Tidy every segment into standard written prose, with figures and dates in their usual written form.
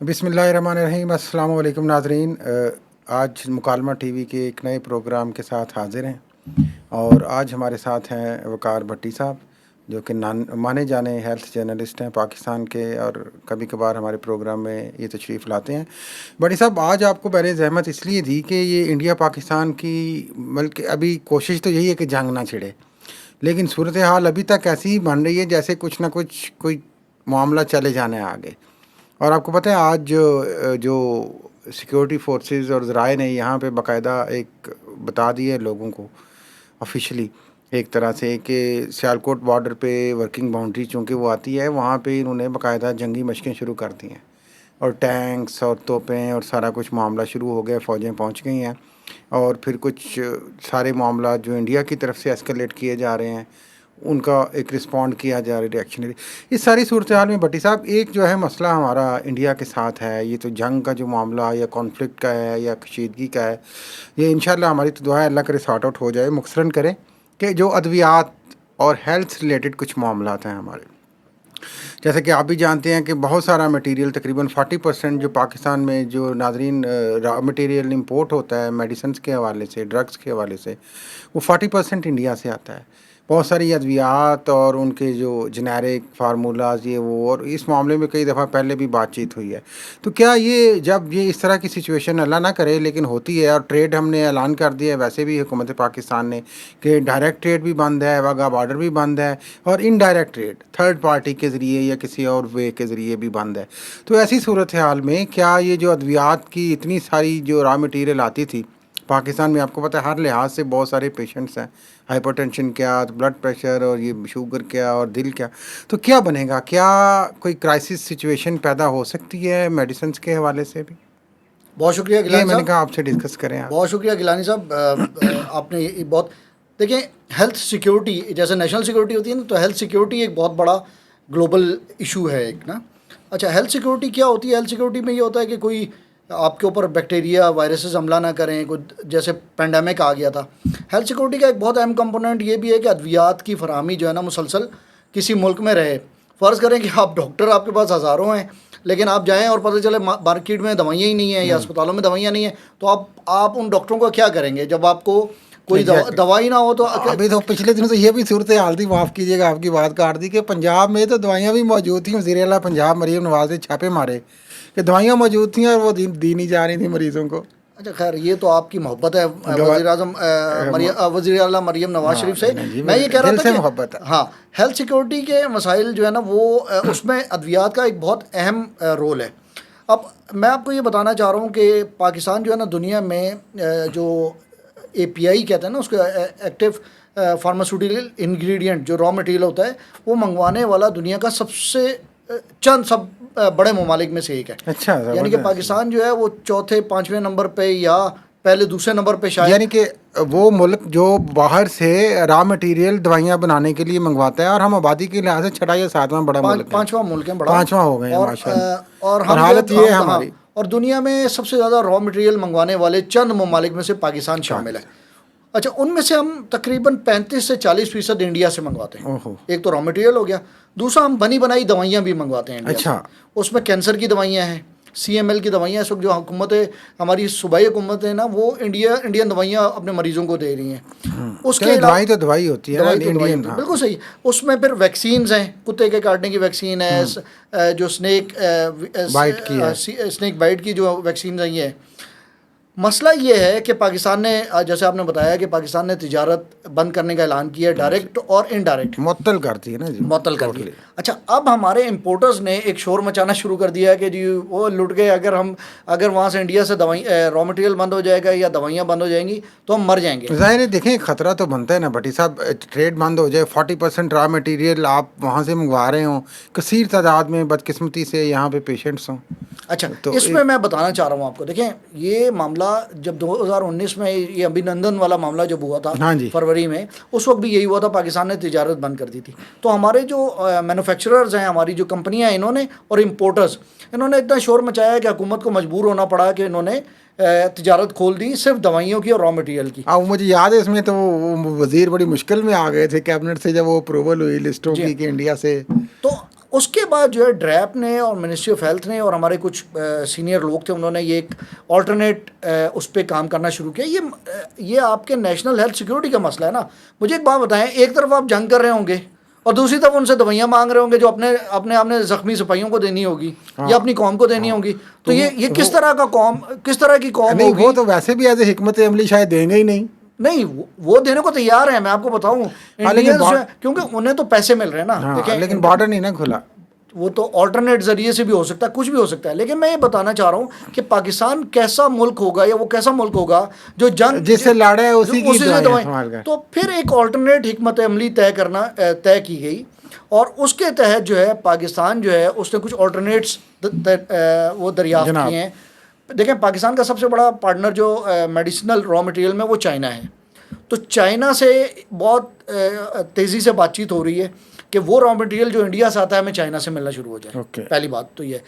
بسم اللہ الرحمن الرحیم۔ السلام علیکم ناظرین، آج مکالمہ ٹی وی کے ایک نئے پروگرام کے ساتھ حاضر ہیں، اور آج ہمارے ساتھ ہیں وقار بھٹی صاحب، جو کہ مانے جانے ہیلتھ جرنلسٹ ہیں پاکستان کے، اور کبھی کبھار ہمارے پروگرام میں یہ تشریف لاتے ہیں۔ بھٹی صاحب، آج آپ کو پہلے زحمت اس لیے دی کہ یہ انڈیا پاکستان کی ملک ابھی کوشش تو یہی ہے کہ جنگ نہ چھڑے، لیکن صورتحال ابھی تک ایسی ہی بن رہی ہے جیسے کچھ نہ کچھ کوئی معاملہ چلے جانا ہے آگے۔ اور آپ کو پتہ ہے آج جو سیکیورٹی فورسز اور ذرائع نے یہاں پہ باقاعدہ ایک بتا دی ہے لوگوں کو آفیشلی ایک طرح سے کہ سیالکوٹ بارڈر پہ ورکنگ باؤنڈری چونکہ وہ آتی ہے، وہاں پہ انہوں نے باقاعدہ جنگی مشقیں شروع کر دی ہیں، اور ٹینکس اور توپیں اور سارا کچھ معاملہ شروع ہو گیا، فوجیں پہنچ گئی ہیں، اور پھر کچھ سارے معاملات جو انڈیا کی طرف سے ایسکلیٹ کیے جا رہے ہیں ان کا ایک رسپونڈ کیا جا رہا ہے ریئیکشنری۔ اس ساری صورتحال میں بھٹی صاحب ایک جو ہے مسئلہ ہمارا انڈیا کے ساتھ ہے، یہ تو جنگ کا جو معاملہ یا کانفلکٹ کا ہے یا کشیدگی کا ہے، یہ انشاءاللہ ہماری تو دعا ہے اللہ کرے سارٹ آؤٹ ہو جائے۔ مختصراً کریں کہ جو ادویات اور ہیلتھ ریلیٹڈ کچھ معاملات ہیں ہمارے، جیسے کہ آپ بھی جانتے ہیں کہ بہت سارا مٹیریل تقریباً 40% جو پاکستان میں جو ناظرین را مٹیریل امپورٹ ہوتا ہے میڈیسنس کے حوالے سے، ڈرگس کے حوالے سے، وہ 40% انڈیا سے آتا ہے۔ بہت ساری ادویات اور ان کے جو جنیرک فارمولاز یہ وہ، اور اس معاملے میں کئی دفعہ پہلے بھی بات چیت ہوئی ہے۔ تو کیا یہ جب یہ اس طرح کی سچویشن اللہ نہ کرے لیکن ہوتی ہے، اور ٹریڈ ہم نے اعلان کر دیا ہے ویسے بھی حکومت پاکستان نے کہ ڈائریکٹ ٹریڈ بھی بند ہے، واگا بارڈر بھی بند ہے، اور انڈائریکٹ ٹریڈ تھرڈ پارٹی کے ذریعے یا کسی اور وے کے ذریعے بھی بند ہے، تو ایسی صورتحال میں کیا یہ جو ادویات کی اتنی ساری جو را مٹیریل آتی تھی پاکستان میں، آپ کو پتہ ہے ہر لحاظ سے بہت سارے پیشنٹس ہیں، ہائپر ٹینشن کیا، بلڈ پریشر، اور یہ شوگر کیا، اور دل کیا، تو کیا بنے گا؟ کیا کوئی کرائسس سچویشن پیدا ہو سکتی ہے میڈیسنس کے حوالے سے بھی؟ بہت شکریہ یہ گیلانی میں نے صاحب، کہا آپ سے ڈسکس کریں آپ۔ بہت شکریہ گیلانی صاحب۔ آپ نے یہ بہت دیکھیں، ہیلتھ سیکیورٹی جیسے نیشنل سیکیورٹی ہوتی ہے نا، تو ہیلتھ سیکیورٹی ایک بہت بڑا گلوبل ایشو ہے ایک نا۔ اچھا، ہیلتھ سیکیورٹی کیا ہوتی ہے؟ ہیلتھ سیکیورٹی میں یہ ہوتا ہے کہ کوئی آپ کے اوپر بیکٹیریا وائرسز حملہ نہ کریں، کوئی جیسے پینڈیمک آ گیا تھا۔ ہیلتھ سیکیورٹی کا ایک بہت اہم کمپوننٹ یہ بھی ہے کہ ادویات کی فراہمی جو ہے نا مسلسل کسی ملک میں رہے۔ فرض کریں کہ آپ ڈاکٹر، آپ کے پاس ہزاروں ہیں، لیکن آپ جائیں اور پتہ چلے مارکیٹ میں دوائیاں ہی نہیں ہیں یا اسپتالوں میں دوائیاں نہیں ہیں، تو آپ ان ڈاکٹروں کا کیا کریں گے جب آپ کو کوئی دوائی نہ ہو؟ تو ابھی تو پچھلے دنوں تو یہ بھی صورتحال تھی، معاف کیجیے گا آپ کی بات کاٹ دی، کہ پنجاب میں تو دوائیاں بھی موجود تھیں، وزیر اعلیٰ پنجاب مریم نواز نے چھاپے مارے کہ دوائیاں موجود تھیں اور وہ دی نہیں جا رہی تھیں مریضوں کو۔ اچھا خیر، یہ تو آپ کی محبت ہے وزیر اعظم وزیر اعلیٰ مریم نواز شریف سے۔ میں یہ کہہ رہا دل تھا سے کہ محبت ہے۔ ہاں، ہیلتھ سیکیورٹی کے مسائل جو ہے نا وہ اس میں ادویات کا ایک بہت اہم رول ہے۔ اب میں آپ کو یہ بتانا چاہ رہا ہوں کہ پاکستان جو ہے نا دنیا میں جو اے پی آئی کہتے ہیں نا، اس کو ایکٹیو فارماسیوٹیکل انگریڈینٹ جو را مٹیریل ہوتا ہے، وہ منگوانے والا دنیا کا سب بڑے ممالک میں سے ایک ہے۔ اچھا، یعنی کہ پاکستان جو ہے وہ چوتھے پانچویں نمبر پہ یا پہلے دوسرے نمبر پہ شاید، یعنی کہ وہ ملک جو باہر سے را مٹیریل دوائیاں بنانے کے لیے منگواتا ہے، اور ہم آبادی کے لحاظ سے 6 یا 7واں بڑا ملک ہے، پانچواں ملک ہے بڑا، پانچواں ہو گئے ہیں ماشاء اللہ، اور اور حالت یہ ہے ہماری۔ اور دنیا میں سب سے زیادہ را مٹیریل منگوانے والے چند ممالک میں سے پاکستان شامل ہے۔ اچھا، ان میں سے ہم تقریباً 35 سے 40% انڈیا سے منگواتے ہیں۔ ایک تو را مٹیریل ہو گیا، دوسرا ہم بنی بنائی دوائیاں بھی منگواتے ہیں انڈیا سے۔ اس میں کینسر کی دوائیاں ہیں، سی ایم ایل کی دوائیاں، اس وقت جو حکومتیں ہماری صوبائی حکومت ہے نا، وہ انڈین دوائیاں اپنے مریضوں کو دے رہی ہیں۔ اس کے دوائی تو دوائی ہوتی ہے نا انڈین، بالکل صحیح۔ اس میں پھر ویکسینز ہیں، کتے کے کاٹنے کی ویکسین ہے، جو اسنیک بائٹ کی جو ویکسینز ہیں، یہ مسئلہ یہ ہے کہ پاکستان نے، جیسے آپ نے بتایا کہ پاکستان نے تجارت بند کرنے کا اعلان کیا ہے، ڈائریکٹ اور انڈائریکٹ معطل کرتی ہے نا جی، معطل کر دی۔ اچھا، اب ہمارے امپورٹرز نے ایک شور مچانا شروع کر دیا ہے کہ جی وہ لٹ گئے، اگر وہاں سے انڈیا سے را مٹیریل بند ہو جائے گا یا دوائیاں بند ہو جائیں گی تو ہم مر جائیں گے۔ ظاہر ہے، دیکھیں خطرہ تو بنتا ہے نا بھٹی صاحب، ٹریڈ بند ہو جائے، 40% را مٹیریل آپ وہاں سے منگوا رہے ہوں، کثیر تعداد میں بدقسمتی سے یہاں پہ پیشنٹس ہوں۔ اچھا، اس میں بتانا چاہ رہا ہوں آپ کو، دیکھیں یہ معاملہ جب 2019 میں یہ ابھی نندن والا معاملہ جب ہوا تھا فروری میں، اس وقت بھی یہی ہوا تھا، پاکستان نے تجارت بند کر دی تھی۔ تو ہمارے جو مینوفیکچررز ہیں، ہماری جو کمپنیاں ہیں، انہوں نے، اور امپورٹرز، انہوں نے اتنا شور مچایا کہ حکومت کو مجبور ہونا پڑا کہ انہوں نے تجارت کھول دی صرف دوائیوں کی اور را مٹیریل کی۔ مجھے یاد ہے اس میں تو وہ وزیر بڑی مشکل میں آ گئے تھے کیبنٹ سے جب وہ اپروول ہوئی لسٹوں کی کہ انڈیا سے۔ تو اس کے بعد جو ہے ڈریپ نے اور منسٹری آف ہیلتھ نے اور ہمارے کچھ سینئر لوگ تھے، انہوں نے یہ ایک آلٹرنیٹ اس پہ کام کرنا شروع کیا. یہ آپ کے نیشنل ہیلتھ سیکورٹی کا مسئلہ ہے نا. مجھے ایک بات بتائیں، ایک طرف آپ جنگ کر رہے ہوں گے اور دوسری طرف ان سے دوائیاں مانگ رہے ہوں گے جو اپنے آپ نے زخمی سپاہیوں کو دینی ہوگی یا اپنی قوم کو دینی ہوگی. تو یہ کس طرح کا قوم، کس طرح کی قوم نہیں، ہوگی؟ وہ تو ویسے بھی ایز اے حکمت عملی شاید دیں گے ہی نہیں. نہیں، وہ دینے کو تیار ہیں، میں آپ کو بتاؤں انڈینز جو ہیں، کیونکہ انہیں تو پیسے مل رہے ہیں نا. دیکھیں لیکن بارڈر نہیں نا کھلا. وہ تو آلٹرنیٹ ذریعے سے بھی ہو سکتا ہے، کچھ بھی ہو سکتا ہے. لیکن میں یہ بتانا چاہ رہا ہوں کہ پاکستان کیسا ملک ہوگا، یا وہ کیسا ملک ہوگا جو جنگ جس سے لڑا ہے اسی کی سے دوائیں استعمال کر. تو پھر ایک آلٹرنیٹ حکمت عملی طے کی گئی، اور اس کے تحت جو ہے پاکستان جو ہے اس نے کچھ آلٹرنیٹس وہ دریافت کیے ہیں. دیکھیں پاکستان کا سب سے بڑا پارٹنر جو میڈیسنل را مٹیریل میں وہ چائنا ہے. تو چائنا سے بہت تیزی سے بات چیت ہو رہی ہے کہ وہ را مٹیریل جو انڈیا سے آتا ہے ہمیں چائنا سے ملنا شروع ہو جائے. پہلی بات تو یہ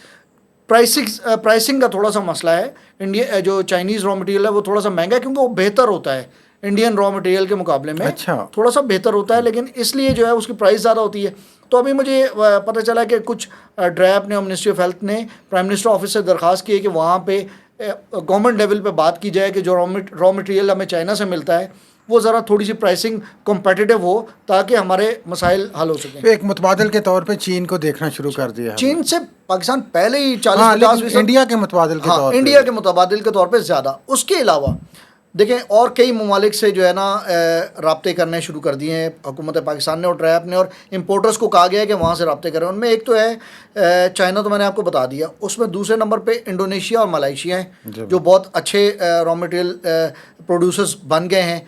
پرائسنگ کا تھوڑا سا مسئلہ ہے. انڈیا جو چائنیز را مٹیریل ہے وہ تھوڑا سا مہنگا ہے کیونکہ وہ بہتر ہوتا ہے انڈین را مٹیریل کے مقابلے میں. تھوڑا سا بہتر ہوتا ہے، لیکن اس لیے جو ہے اس کی پرائس زیادہ ہوتی ہے. تو ابھی مجھے پتہ چلا کہ کچھ ڈریپ نے اور منسٹری آف ہیلتھ نے پرائم منسٹر آفس سے درخواست کی ہے کہ وہاں پہ گورنمنٹ لیول پہ بات کی جائے کہ جو را مٹیریل ہمیں چائنا سے ملتا ہے وہ ذرا تھوڑی سی پرائسنگ کمپیٹیٹیو ہو تاکہ ہمارے مسائل حل ہو سکیں. ایک متبادل کے طور پہ چین کو دیکھنا شروع کر دیا. چین سے پاکستان پہلے ہی 40-50% انڈیا کے متبادل کے طور پہ، انڈیا کے متبادل کے طور پہ زیادہ. اس کے علاوہ دیکھیں اور کئی ممالک سے جو ہے نا رابطے کرنے شروع کر دیے ہیں حکومت پاکستان نے اور ڈریپ نے، اور امپورٹرز کو کہا گیا ہے کہ وہاں سے رابطے کریں. ان میں ایک تو ہے چائنا، تو میں نے آپ کو بتا دیا. اس میں دوسرے نمبر پہ انڈونیشیا اور ملائیشیا ہیں جو بہت اچھے را مٹیریل پروڈیوسرز بن گئے ہیں.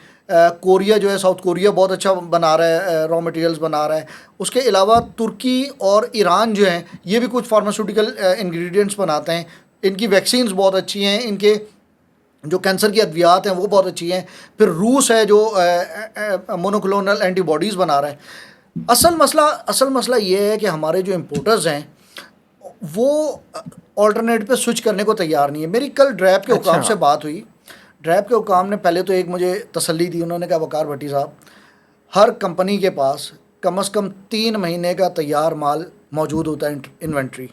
کوریا جو ہے، ساؤتھ کوریا بہت اچھا بنا رہا ہے، را مٹیریلز بنا رہا ہے. اس کے علاوہ ترکی اور ایران جو ہیں یہ بھی کچھ فارماسیوٹیکل انگریڈینٹس بناتے ہیں. ان کی ویکسینز بہت اچھی ہیں، ان کے جو کینسر کی ادویات ہیں وہ بہت اچھی ہیں. پھر روس ہے جو مونوکلونل اینٹی باڈیز بنا رہا ہے. اصل مسئلہ یہ ہے کہ ہمارے جو امپورٹرز ہیں وہ آلٹرنیٹ پہ سوئچ کرنے کو تیار نہیں ہے. میری کل ڈریپ کے حکام سے بات ہوئی. ڈریپ کے حکام نے پہلے تو ایک مجھے تسلی دی. انہوں نے کہا وقار بھٹی صاحب، ہر کمپنی کے پاس کم از کم 3 مہینے کا تیار مال موجود ہوتا ہے انوینٹری،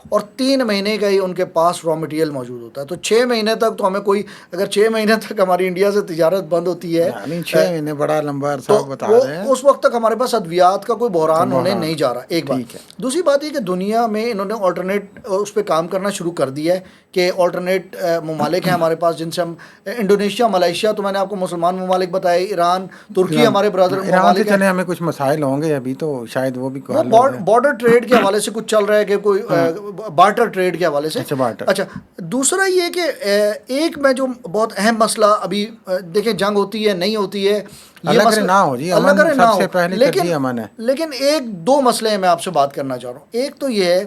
اور 3 مہینے کا ہی ان کے پاس را مٹیریل موجود ہوتا ہے. تو 6 مہینے تک تو ہمیں کوئی، اگر 6 مہینے تک ہماری انڈیا سے تجارت بند ہوتی ہے، 6 مہینے بڑا لمبا عرصہ بتا رہے ہیں، اس وقت تک ہمارے پاس ادویات کا کوئی بحران ہونے نہیں جا رہا. ایک بات. دوسری بات یہ کہ دنیا میں انہوں نے آلٹرنیٹ اس پہ کام کرنا شروع کر دیا ہے کہ آلٹرنیٹ ممالک ہیں ہمارے پاس جن سے ہم، انڈونیشیا، ملائیشیا تو میں نے آپ کو مسلمان ممالک بتائے، ایران، ترکی ہمارے برادر ممالک ہیں. ہمیں کچھ مسائل ہوں گے ابھی تو شاید وہ بھی بارڈر ٹریڈ کے حوالے سے کچھ چل رہا ہے کہ کوئی بارٹر ٹریڈ کے حوالے سے. اچھا، دوسرا یہ کہ ایک میں جو بہت اہم مسئلہ ابھی دیکھیں، جنگ ہوتی ہے نہیں ہوتی ہے، اللہ کرے نہ ہو جی، اللہ کرے نہ ہو، لیکن ایک دو مسئلے ہیں میں آپ سے بات کرنا چاہ رہا ہوں. ایک تو یہ ہے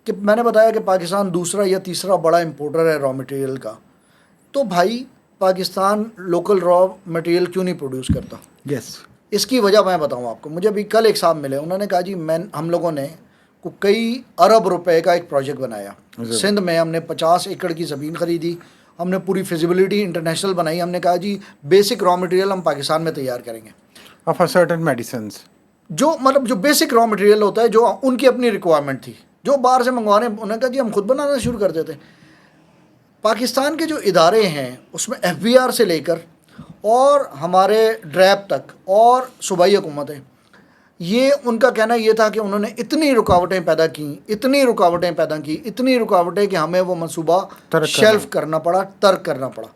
کہ میں نے بتایا کہ پاکستان دوسرا یا تیسرا بڑا امپورٹر ہے را مٹیریل کا. تو بھائی پاکستان لوکل را مٹیریل کیوں نہیں پروڈیوس کرتا؟ اس کی وجہ میں بتاؤں آپ کو. مجھے ابھی کل ایک صاحب ملے، انہوں نے کہا جی ہم لوگوں نے کئی ارب روپے کا ایک پروجیکٹ بنایا سندھ میں. ہم نے 50 ایکڑ کی زمین خریدی، ہم نے پوری فیزیبلٹی انٹرنیشنل بنائی. ہم نے کہا جی بیسک را مٹیریل ہم پاکستان میں تیار کریں گے آف سرٹن میڈیسنس، جو مطلب جو بیسک را مٹیریل ہوتا ہے جو ان کی اپنی ریکوائرمنٹ تھی، جو باہر سے منگوانے. انہوں نے کہا جی ہم خود بنانا شروع کر دیتے. پاکستان کے جو ادارے ہیں اس میں FBR سے لے کر اور ہمارے ڈریپ تک اور صوبائی حکومتیں، یہ ان کا کہنا یہ تھا کہ انہوں نے اتنی رکاوٹیں پیدا کی کہ ہمیں وہ منصوبہ شیلف کرنا پڑا، ترک کرنا پڑا.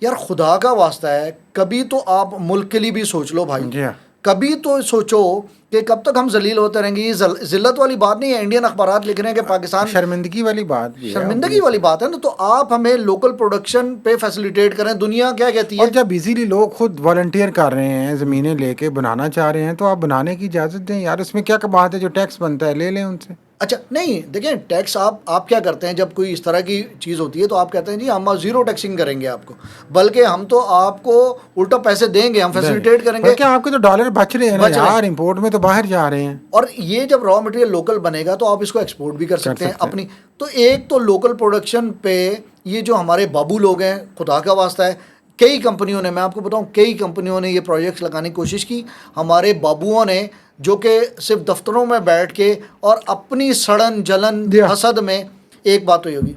یار خدا کا واسطہ ہے، کبھی تو آپ ملک کے لیے بھی سوچ لو بھائی. کبھی تو سوچو کہ کب تک ہم ذلیل ہوتے رہیں گے. یہ ذلت والی بات نہیں ہے. انڈین اخبارات لکھ رہے ہیں کہ پاکستان شرمندگی والی بات ہے نا. تو آپ ہمیں لوکل پروڈکشن پہ فیسیلیٹیٹ کریں. دنیا کیا کہتی ہے؟ اور جب ایزیلی لوگ خود والنٹیئر کر رہے ہیں، زمینیں لے کے بنانا چاہ رہے ہیں، تو آپ بنانے کی اجازت دیں یار. اس میں کیا بات ہے؟ جو ٹیکس بنتا ہے لے لیں ان سے. اچھا نہیں، دیکھیں ٹیکس آپ کیا کرتے ہیں جب کوئی اس طرح کی چیز ہوتی ہے تو آپ کہتے ہیں جی ہم 0 ٹیکسنگ کریں گے آپ کو، بلکہ ہم تو آپ کو الٹا پیسے دیں گے، ہم فیسیلیٹیٹ کریں گے. آپ کے تو ڈالر بچ رہے ہیں یار، امپورٹ میں تو باہر جا رہے ہیں. اور یہ جب را مٹیریل لوکل بنے گا تو آپ اس کو ایکسپورٹ بھی کر سکتے ہیں اپنی. تو ایک تو لوکل پروڈکشن پہ یہ جو ہمارے بابو لوگ ہیں، خدا کا واسطہ ہے کئی کمپنیوں نے، میں آپ کو بتاؤں کئی کمپنیوں نے یہ پروجیکٹس لگانے کی کوشش کی. ہمارے بابوؤں نے جو کہ صرف دفتروں میں بیٹھ کے اور اپنی سڑن جلن حسد میں، ایک بات تو یہ ہوگی.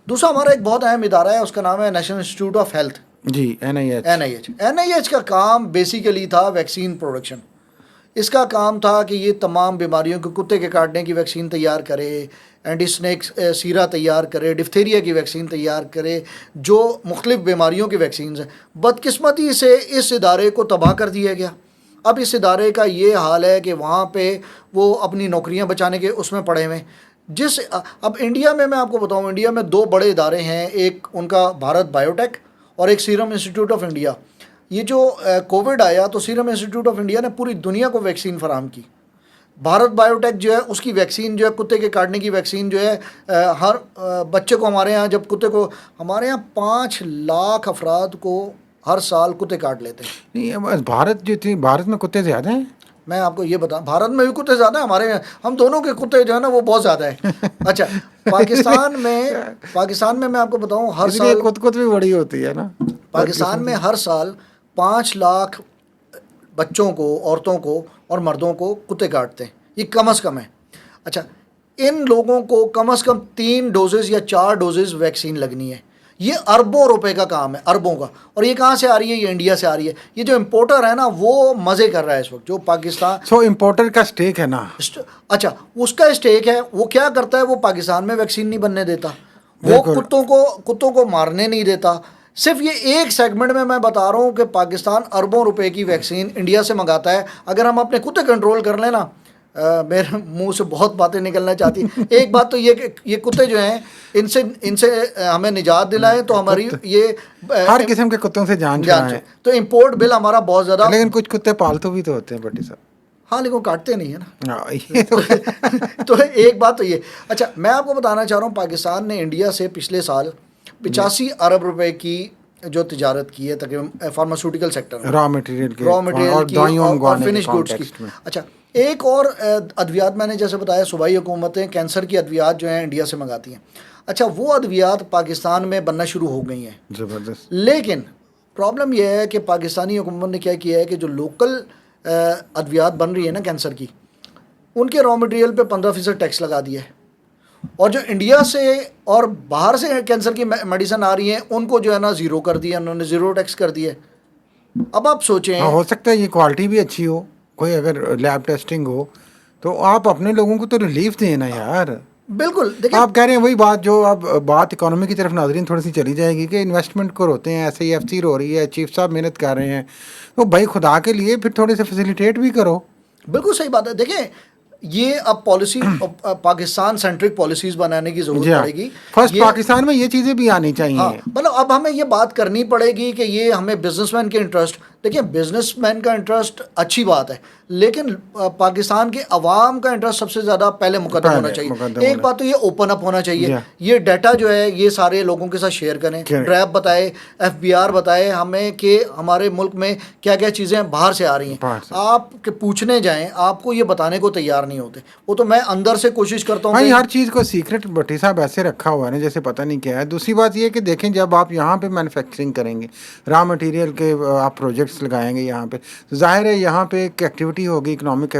دوسرا ہمارا ایک بہت اہم ادارہ ہے، اس کا نام ہے نیشنل انسٹیٹیوٹ آف ہیلتھ. جی NIH. NIH کا کام بیسیکلی تھا ویکسین پروڈکشن. اس کا کام تھا کہ یہ تمام بیماریوں کے، کتے کے کاٹنے کی ویکسین تیار کرے، اینٹی سنیک سیرا تیار کرے، ڈفتیریا کی ویکسین تیار کرے، جو مختلف بیماریوں کی ویکسینز ہیں. بدقسمتی سے اس ادارے کو تباہ کر دیا گیا. اب اس ادارے کا یہ حال ہے کہ وہاں پہ وہ اپنی نوکریاں بچانے کے اس میں پڑے ہوئے ہیں. اب انڈیا میں آپ کو بتاؤں، انڈیا میں 2 بڑے ادارے ہیں، ایک ان کا بھارت بایوٹیک اور ایک سیرم انسٹیٹیوٹ آف انڈیا. یہ جو کووڈ آیا تو سیرم انسٹیٹیوٹ آف انڈیا نے پوری دنیا کو ویکسین فراہم کی. بھارت بایوٹیک جو ہے اس کی ویکسین جو ہے، کتے کے کاٹنے کی ویکسین جو ہے، ہر بچے کو ہمارے ہاں، جب کتے کو، ہمارے ہاں 5 لاکھ افراد کو ہر سال کتے کاٹ لیتے ہیں. نہیں، بھارت جو تھی، بھارت میں کتے زیادہ ہیں. میں آپ کو یہ بتاؤں، بھارت میں بھی کتے زیادہ ہیں، ہمارے ہم دونوں کے کتے جو ہے نا وہ بہت زیادہ ہیں. اچھا، پاکستان میں میں آپ کو بتاؤں ہر سال کت بھی بڑی ہوتی ہے نا. پاکستان میں ہر سال 5 لاکھ بچوں کو، عورتوں کو اور مردوں کو کتے کاٹتے ہیں. یہ کم از کم ہے. اچھا، ان لوگوں کو کم از کم 3 ڈوزز یا 4 ڈوزز ویکسین لگنی ہے. یہ اربوں روپے کا کام ہے، اربوں کا. اور یہ کہاں سے آ رہی ہے؟ یہ انڈیا سے آ رہی ہے. یہ جو امپورٹر ہے نا وہ مزے کر رہا ہے اس وقت، جو پاکستان. امپورٹر کا اسٹیک ہے نا. اچھا، اس کا اسٹیک ہے. وہ کیا کرتا ہے؟ وہ پاکستان میں ویکسین نہیں بننے دیتا، وہ کتوں کو مارنے نہیں دیتا. صرف یہ ایک سیگمنٹ میں بتا رہا ہوں کہ پاکستان اربوں روپے کی ویکسین انڈیا سے منگاتا ہے. اگر ہم اپنے کتے کنٹرول کر لیں نا، میرے منہ سے بہت باتیں نکلنا چاہتی. ایک بات تو یہ کہ یہ کتے جو ہیں، ان سے ہمیں نجات دلائیں تو ہماری یہ ہر قسم کے کتوں سے جان چھڑائیں. تو امپورٹ بل ہمارا بہت زیادہ. لیکن کچھ کتے پالتو بھی تو ہوتے ہیں بٹی صاحب. ہاں، لیکن وہ کاٹتے نہیں ہے نا. تو ایک بات تو یہ. اچھا، میں آپ کو بتانا چاہ رہا ہوں، پاکستان نے انڈیا سے پچھلے سال 85 ارب روپے کی جو تجارت کی ہے تقریباً فارماسیوٹیکل سیکٹر میں، را مٹیریل کی اور فنش گوڈس کی. اچھا، ایک اور ادویات میں نے جیسے بتایا، صوبائی حکومتیں کینسر کی ادویات جو ہیں انڈیا سے منگاتی ہیں. اچھا، وہ ادویات پاکستان میں بننا شروع ہو گئی ہیں. زبردست. لیکن پرابلم یہ ہے کہ پاکستانی حکومت نے کیا کیا ہے کہ جو لوکل ادویات بن رہی ہے نا کینسر کی، ان کے را مٹیریل پہ 15% ٹیکس لگا دیا ہے. اور جو انڈیا سے اور باہر سے کینسر کی میڈیسن آ رہی ہیں ان کو جو ہے نا زیرو کر دیا، انہوں نے زیرو ٹیکس کر دیا. اب آپ سوچیں، ہو سکتا ہے یہ کوالٹی بھی اچھی ہو، کوئی اگر لیب ٹیسٹنگ ہو تو آپ اپنے لوگوں کو تو ریلیف دیں نا یار. بالکل. دیکھیں، آپ کہہ رہے ہیں وہی بات جو اب بات اکانومی کی طرف ناظرین تھوڑی سی چلی جائے گی کہ انویسٹمنٹ کو روتے ہیں، SIFC رو رہی ہے، چیف صاحب محنت کر رہے ہیں، تو بھائی خدا کے لیے پھر تھوڑے سے فیسیلیٹیٹ بھی کرو. بالکل صحیح بات ہے. دیکھیں، یہ اب پالیسی پاکستان سینٹرک پالیسیز بنانے کی ضرورت پڑے گی. فرسٹ پاکستان میں یہ چیزیں بھی آنی چاہیے. مطلب اب ہمیں یہ بات کرنی پڑے گی کہ یہ ہمیں بزنس مین کے انٹرسٹ، دیکھیں بزنس مین کا انٹرسٹ اچھی بات ہے، لیکن پاکستان کے عوام کا انٹرسٹ سب سے زیادہ پہلے مقدم ہونا چاہیے. ایک بات تو یہ اوپن اپ ہونا چاہیے، یہ ڈیٹا جو ہے یہ سارے لوگوں کے ساتھ شیئر کریں. ڈریپ بتائے، FBR بتائے ہمیں کہ ہمارے ملک میں کیا کیا چیزیں باہر سے آ رہی ہیں. آپ کے پوچھنے جائیں آپ کو یہ بتانے کو تیار نہیں ہوتے. وہ تو میں اندر سے کوشش کرتا ہوں کہ ہر چیز کو سیکرٹ بٹی صاحب ایسے رکھا ہوا ہے نا جیسے پتہ نہیں کیا ہے. دوسری بات یہ کہ دیکھیں جب آپ یہاں پہ مینوفیکچرنگ کریں گے، را مٹیریل کے آپ پروجیکٹس لگائیں گے یہاں پہ، ظاہر ہے یہاں پہ ایک ایکٹیویٹی ہوگی، اکنامک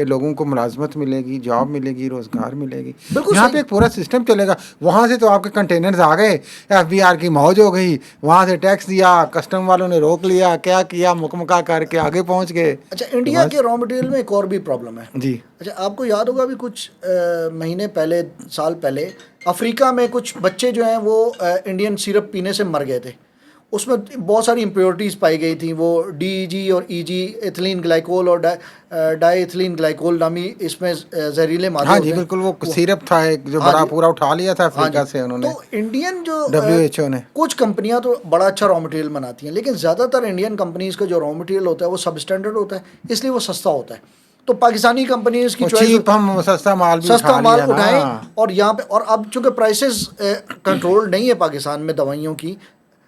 لوگوں کو ملازمت ملے گی، جاب ملے گی، روزگار ملے گی. یہاں پہ ایک پورا سسٹم چلے گا. وہاں سے تو آپ کے کنٹینرز آ گئے، FBR کی موج ہو گئی، وہاں سے ٹیکس دیا، کسٹم والوں نے روک لیا، کیا مکمکا کر کے آگے پہنچ گئے. اچھا، انڈیا کے را مٹیریل میں ایک اور بھی پرابلم ہے. جی. اچھا، آپ کو یاد ہوگا بھی کچھ مہینے پہلے، سال پہلے افریقہ میں کچھ بچے جو ہیں وہ انڈین سیرپ پینے سے مر گئے تھے. اس میں بہت ساری امپیورٹیز پائی گئی تھیں. وہ DEG اور EG ایتھلین گلائکول اور ڈائی ایتھلین گلائکول نامی اس میں زہریلے مادے. ہاں جی بالکل، وہ سیرپ تھا ایک جو بڑا پورا اٹھا لیا تھا افریقہ سے انہوں نے. تو انڈین جو WHO نے کچھ کمپنیاں تو بڑا اچھا را مٹیریل بناتی ہیں، لیکن زیادہ تر انڈین کمپنیز کا جو را مٹیریل ہوتا ہے وہ سب اسٹینڈرڈ ہوتا ہے، اس لیے وہ سستا ہوتا ہے. تو پاکستانی کمپنیز کی چوائس، ہم سستا مال بھی اٹھائیں اور یہاں پہ. اور اب چونکہ پرائسز کنٹرول نہیں ہے پاکستان میں دوائیوں کی،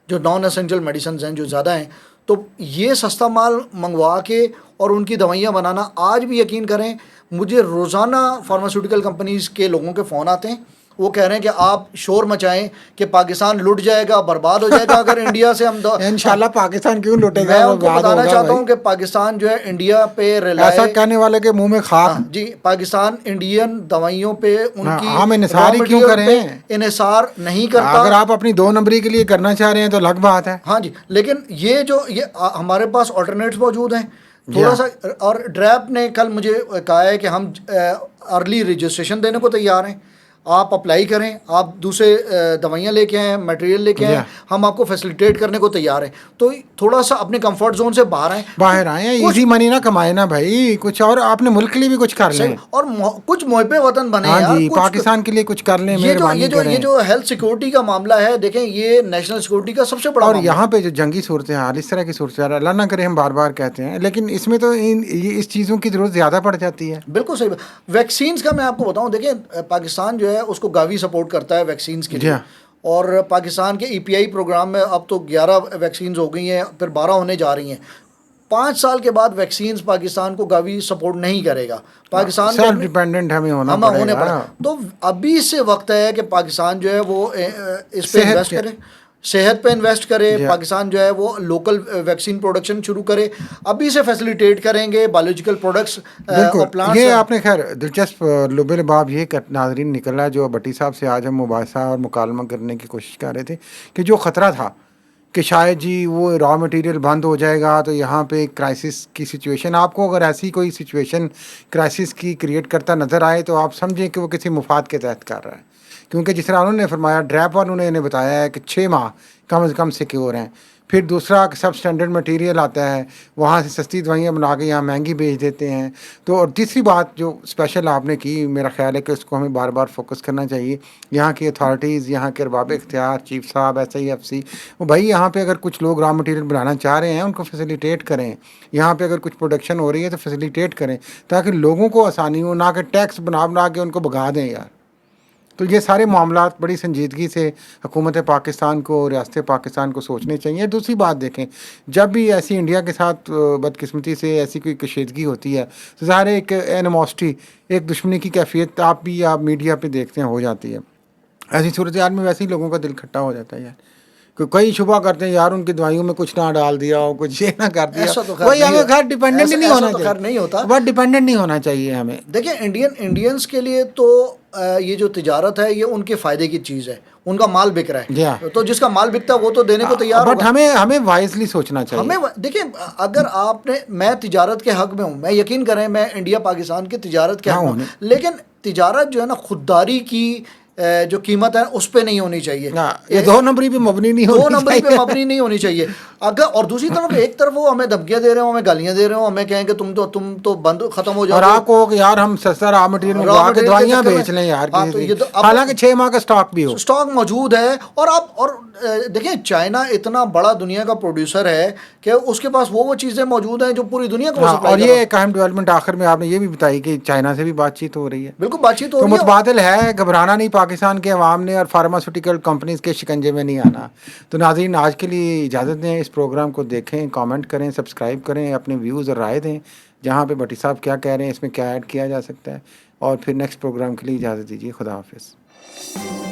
جو نان اسینشل میڈیسنز ہیں جو زیادہ ہیں، تو یہ سستا مال منگوا کے اور ان کی دوائیاں بنانا. آج بھی یقین کریں مجھے روزانہ فارماسیوٹیکل کمپنیز کے لوگوں کے فون آتے ہیں وہ کہہ رہے ہیں کہ آپ شور مچائیں کہ پاکستان لٹ جائے گا، برباد ہو جائے گا اگر انڈیا سے ہم انشاءاللہ پاکستان کیوں لوٹے گا؟ میں ان کو بتانا چاہتا ہوں کہ پاکستان جو ہے انڈیا پہ ایسا کہنے والے کے منہ میں خاک. جی پاکستان انڈین دوائیوں پہ ان کی ہم انحصار ہی کیوں کریں؟ انحصار نہیں کرتا. اگر آپ اپنی 2 نمبری کے لیے کرنا چاہ رہے ہیں تو الگ بات ہے. ہاں جی، لیکن یہ ہمارے پاس آلٹرنیٹس موجود ہیں تھوڑا سا. اور ڈریپ نے کل مجھے کہا ہے کہ ہم ارلی رجسٹریشن دینے کو تیار ہیں، آپ اپلائی کریں، آپ دوسرے دوائیاں لے کے آئیں، میٹیریل لے کے آئیں، ہم آپ کو فیسیلیٹیٹ کرنے کو تیار ہیں. تو تھوڑا سا اپنے کمفرٹ زون سے باہر آئیں. ایزی منی نہ کمائے نا بھائی، کچھ اور اپنے ملک کے لیے بھی کچھ کر لیں اور کچھ محب وطن بنے. ہاں جی، پاکستان کے لیے کچھ کر لیں، مہربانی کریں. یہ جو ہیلتھ سیکورٹی کا معاملہ ہے، دیکھیں یہ نیشنل سیکورٹی کا سب سے بڑا اور یہاں پہ جو جنگی صورتحال، اس طرح کی صورتحال اللہ نہ کرے، ہم بار بار کہتے ہیں، لیکن اس میں تو اس چیزوں کی ضرورت زیادہ پڑ جاتی ہے. بالکل صحیح. ویکسینز کا میں آپ کو بتاؤں، دیکھیں پاکستان جو ہے اس کو گاوی سپورٹ کرتا ہے ویکسینز کے لیے. اور پاکستان کے EPI پروگرام میں اب تو 11 ویکسینز ہو گئی ہیں، پھر 12 ہونے جا رہی ہیں. 5 سال کے بعد ویکسینز پاکستان کو گاوی سپورٹ نہیں کرے گا. پاکستان سیلف ڈیپینڈنٹ ہمیں ہونا پڑے گا. تو ابھی سے وقت ہے کہ پاکستان جو ہے وہ اس پہ انویسٹ کرے، صحت پہ انویسٹ کرے. پاکستان جو ہے وہ لوکل ویکسین پروڈکشن شروع کرے. ابھی سے فیسیلیٹیٹ کریں گے بایولوجیکل پروڈکٹس. یہ آپ نے خیر دلچسپ لب لباب یہ ناظرین نکلا جو بھٹی صاحب سے آج ہم مباحثہ اور مکالمہ کرنے کی کوشش کر رہے تھے کہ جو خطرہ تھا کہ شاید جی وہ را مٹیریل بند ہو جائے گا تو یہاں پہ کرائسس کی سچویشن، آپ کو اگر ایسی کوئی سچویشن کرائسس کی کریٹ کرتا نظر آئے تو آپ سمجھیں کہ وہ کسی مفاد کے تحت کر رہا ہے. کیونکہ جس طرح انہوں نے فرمایا، ڈریپ والوں نے انہیں بتایا ہے کہ 6 ماہ کم از کم سیکیور ہیں. پھر دوسرا سب اسٹینڈرڈ مٹیریل آتا ہے، وہاں سے سستی دوائیاں بنا کے یہاں مہنگی بیچ دیتے ہیں. تو اور تیسری بات جو اسپیشل آپ نے کی، میرا خیال ہے کہ اس کو ہمیں بار بار فوکس کرنا چاہیے. یہاں کی اتھارٹیز، یہاں کے ارباب اختیار، چیف صاحب، SIFC، وہ بھائی یہاں پہ اگر کچھ لوگ را مٹیریل بنانا چاہ رہے ہیں ان کو فیسیلیٹیٹ کریں. یہاں پہ اگر کچھ پروڈکشن ہو رہی ہے تو فیسیلیٹیٹ کریں تاکہ لوگوں کو آسانی ہو، نہ کہ ٹیکس بنا کے ان کو بھگا دیں یار. تو یہ سارے معاملات بڑی سنجیدگی سے حکومت پاکستان کو، ریاست پاکستان کو سوچنے چاہیے. دوسری بات دیکھیں، جب بھی ایسی انڈیا کے ساتھ بدقسمتی سے ایسی کوئی کشیدگی ہوتی ہے تو ظاہر ایک اینیموسٹی، ایک دشمنی کی کیفیت آپ بھی آپ میڈیا پہ دیکھتے ہیں ہو جاتی ہے. ایسی صورتحال میں ویسے ہی لوگوں کا دل کھٹا ہو جاتا ہے یار. کئی شبہ کرتے ہیں یار ان کی دوائیوں میں کچھ نہ ڈال دیا ہو، کچھ یہ نہ کر دیا. وہی ہمیں خیر ڈیپینڈنٹ نہیں ہونا چاہیے، بٹ ڈیپینڈنٹ نہیں ہونا چاہیے ہمیں. دیکھیں انڈینس کے لیے تو یہ جو تجارت ہے یہ ان کے فائدے کی چیز ہے، ان کا مال بک رہا ہے، تو جس کا مال بکتا ہے وہ تو دینے کو تیار ہوگا. بٹ ہمیں وائزلی سوچنا چاہیے. ہمیں دیکھیں، اگر آپ نے، میں تجارت کے حق میں ہوں، میں یقین کریں میں انڈیا پاکستان کی تجارت کے حق میں ہوں، لیکن تجارت جو ہے نا خودداری کی جو قیمت ہے اس پہ نہیں ہونی چاہیے. یہ 2 نمبری پہ مبنی نہیں ہونی چاہیے، 2 نمبری پہ مبنی نہیں ہونی چاہیے. اگر اور دوسری طرف ایک طرف وہ ہمیں دھمکیاں دے رہے ہوں، ہمیں گالیاں دے رہے ہوں، ہمیں کہیں کہ تم تو بند ختم ہو جاؤ، اور آپ کو کہ یار ہم سستا را مٹیریل منگوا کے دوائیاں بیچ لیں یار، حالانکہ 6 ماہ کا سٹاک بھی ہو، سٹاک موجود ہے. اور دیکھیں چائنا اتنا بڑا دنیا کا پروڈیوسر ہے کہ اس کے پاس وہ چیزیں موجود ہیں جو پوری دنیا کو سپلائی کر رہا ہے. اور یہ ایک اہم ڈیولپمنٹ آخر میں آپ نے یہ بھی بتائی کہ چائنا سے بھی بات چیت ہو رہی ہے. بالکل بات چیت ہو تو رہی ہے. متبادل ہے، گھبرانا نہیں پاکستان کے عوام نے اور فارماسیوٹیکل کمپنیز کے شکنجے میں نہیں آنا. تو ناظرین آج کے لیے اجازت دیں، اس پروگرام کو دیکھیں، کامنٹ کریں، سبسکرائب کریں، اپنے ویوز اور رائے دیں جہاں پہ بھٹی صاحب کیا کہہ رہے ہیں اس میں کیا ایڈ کیا جا سکتا ہے. اور پھر نیکسٹ پروگرام کے لیے اجازت دیجیے. خدا حافظ.